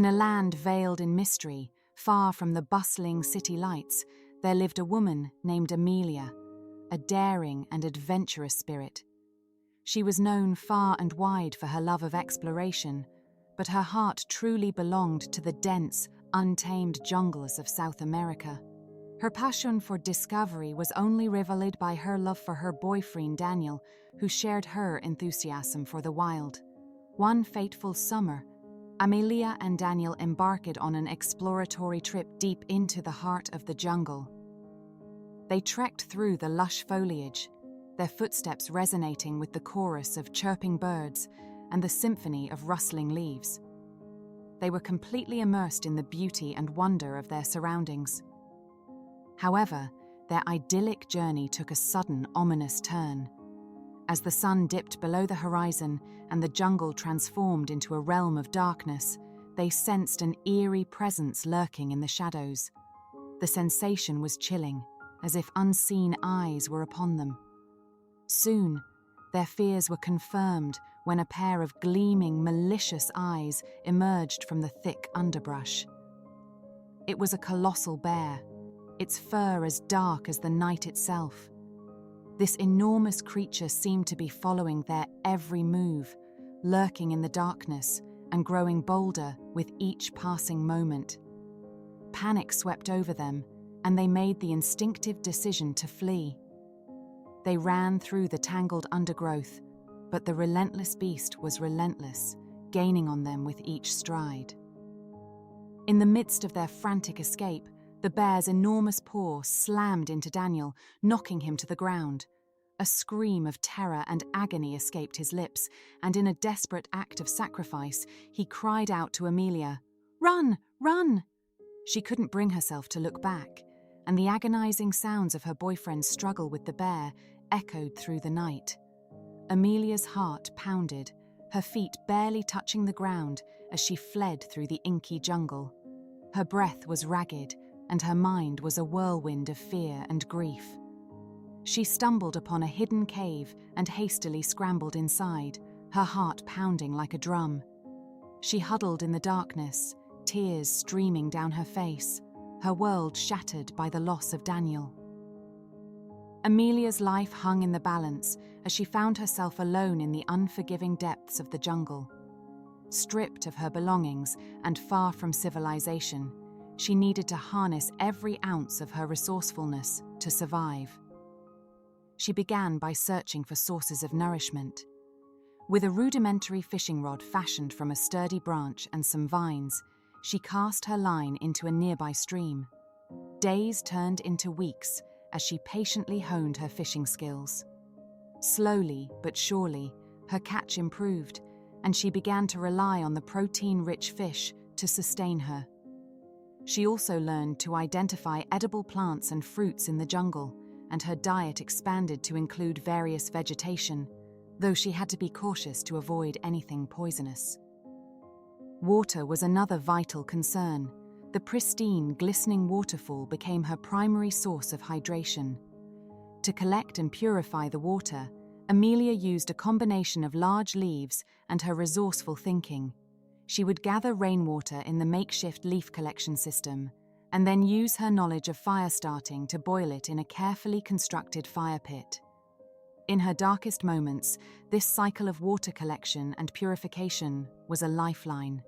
In a land veiled in mystery, far from the bustling city lights, there lived a woman named Amelia, a daring and adventurous spirit. She was known far and wide for her love of exploration, but her heart truly belonged to the dense, untamed jungles of South America. Her passion for discovery was only rivaled by her love for her boyfriend Daniel, who shared her enthusiasm for the wild. One fateful summer, Amelia and Daniel embarked on an exploratory trip deep into the heart of the jungle. They trekked through the lush foliage, their footsteps resonating with the chorus of chirping birds and the symphony of rustling leaves. They were completely immersed in the beauty and wonder of their surroundings. However, their idyllic journey took a sudden, ominous turn. As the sun dipped below the horizon and the jungle transformed into a realm of darkness, they sensed an eerie presence lurking in the shadows. The sensation was chilling, as if unseen eyes were upon them. Soon, their fears were confirmed when a pair of gleaming, malicious eyes emerged from the thick underbrush. It was a colossal bear, its fur as dark as the night itself. This enormous creature seemed to be following their every move, lurking in the darkness and growing bolder with each passing moment. Panic swept over them, and they made the instinctive decision to flee. They ran through the tangled undergrowth, but the relentless beast was relentless, gaining on them with each stride. In the midst of their frantic escape, the bear's enormous paw slammed into Daniel, knocking him to the ground. A scream of terror and agony escaped his lips, and in a desperate act of sacrifice, he cried out to Amelia, "Run! Run!" She couldn't bring herself to look back, and the agonizing sounds of her boyfriend's struggle with the bear echoed through the night. Amelia's heart pounded, her feet barely touching the ground as she fled through the inky jungle. Her breath was ragged, and her mind was a whirlwind of fear and grief. She stumbled upon a hidden cave and hastily scrambled inside, her heart pounding like a drum. She huddled in the darkness, tears streaming down her face, her world shattered by the loss of Daniel. Amelia's life hung in the balance as she found herself alone in the unforgiving depths of the jungle. Stripped of her belongings and far from civilization, she needed to harness every ounce of her resourcefulness to survive. She began by searching for sources of nourishment. With a rudimentary fishing rod fashioned from a sturdy branch and some vines, she cast her line into a nearby stream. Days turned into weeks as she patiently honed her fishing skills. Slowly but surely, her catch improved, and she began to rely on the protein-rich fish to sustain her. She also learned to identify edible plants and fruits in the jungle, and her diet expanded to include various vegetation, though she had to be cautious to avoid anything poisonous. Water was another vital concern. The pristine, glistening waterfall became her primary source of hydration. To collect and purify the water, Amelia used a combination of large leaves and her resourceful thinking. She would gather rainwater in the makeshift leaf collection system, and then use her knowledge of fire starting to boil it in a carefully constructed fire pit. In her darkest moments, this cycle of water collection and purification was a lifeline.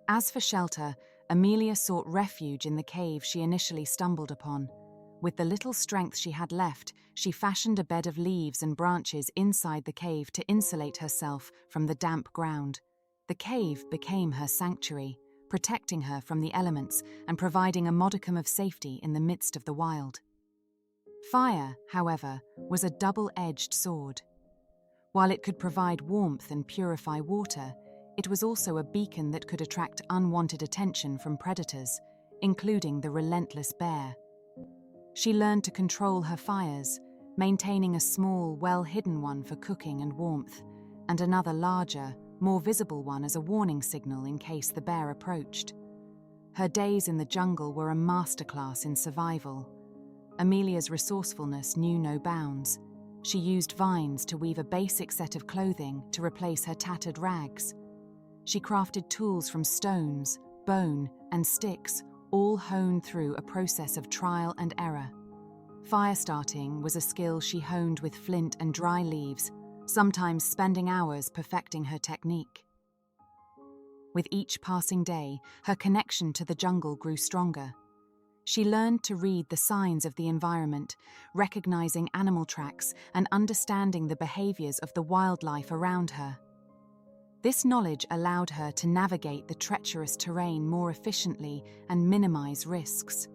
As for shelter, Amelia sought refuge in the cave she initially stumbled upon. With the little strength she had left, she fashioned a bed of leaves and branches inside the cave to insulate herself from the damp ground. The cave became her sanctuary, protecting her from the elements and providing a modicum of safety in the midst of the wild. Fire, however, was a double-edged sword. While it could provide warmth and purify water, it was also a beacon that could attract unwanted attention from predators, including the relentless bear. She learned to control her fires, maintaining a small, well-hidden one for cooking and warmth, and another larger, more visible one as a warning signal in case the bear approached. Her days in the jungle were a masterclass in survival. Amelia's resourcefulness knew no bounds. She used vines to weave a basic set of clothing to replace her tattered rags. She crafted tools from stones, bone, and sticks, all honed through a process of trial and error. Fire starting was a skill she honed with flint and dry leaves, sometimes spending hours perfecting her technique. With each passing day, her connection to the jungle grew stronger. She learned to read the signs of the environment, recognizing animal tracks and understanding the behaviors of the wildlife around her. This knowledge allowed her to navigate the treacherous terrain more efficiently and minimize risks.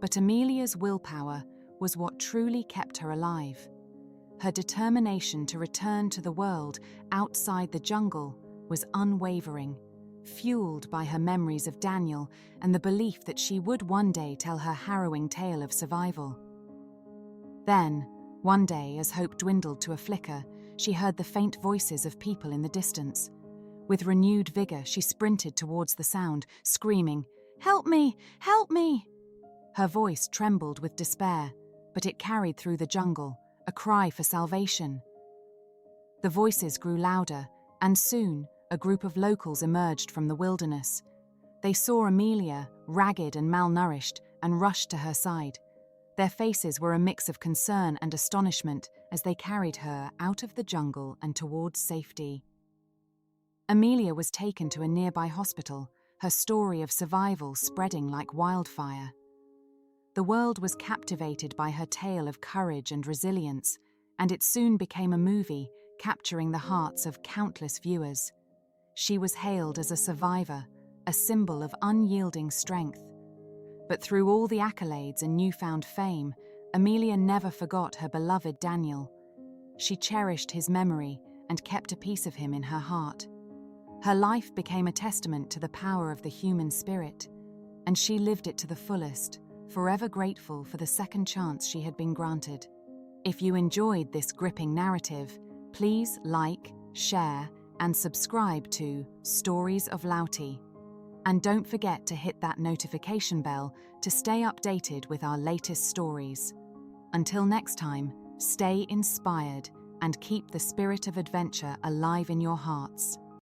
But Amelia's willpower was what truly kept her alive. Her determination to return to the world outside the jungle was unwavering, fueled by her memories of Daniel and the belief that she would one day tell her harrowing tale of survival. Then, one day, as hope dwindled to a flicker, she heard the faint voices of people in the distance. With renewed vigor, she sprinted towards the sound, screaming, "Help me! Help me!" Her voice trembled with despair, but it carried through the jungle, a cry for salvation. The voices grew louder, and soon, a group of locals emerged from the wilderness. They saw Amelia, ragged and malnourished, and rushed to her side. Their faces were a mix of concern and astonishment as they carried her out of the jungle and towards safety. Amelia was taken to a nearby hospital, her story of survival spreading like wildfire. The world was captivated by her tale of courage and resilience, and it soon became a movie, capturing the hearts of countless viewers. She was hailed as a survivor, a symbol of unyielding strength. But through all the accolades and newfound fame, Amelia never forgot her beloved Daniel. She cherished his memory and kept a piece of him in her heart. Her life became a testament to the power of the human spirit, and she lived it to the fullest, forever grateful for the second chance she had been granted. If you enjoyed this gripping narrative, please like, share, and subscribe to Stories of Lauti. And don't forget to hit that notification bell to stay updated with our latest stories. Until next time, stay inspired and keep the spirit of adventure alive in your hearts.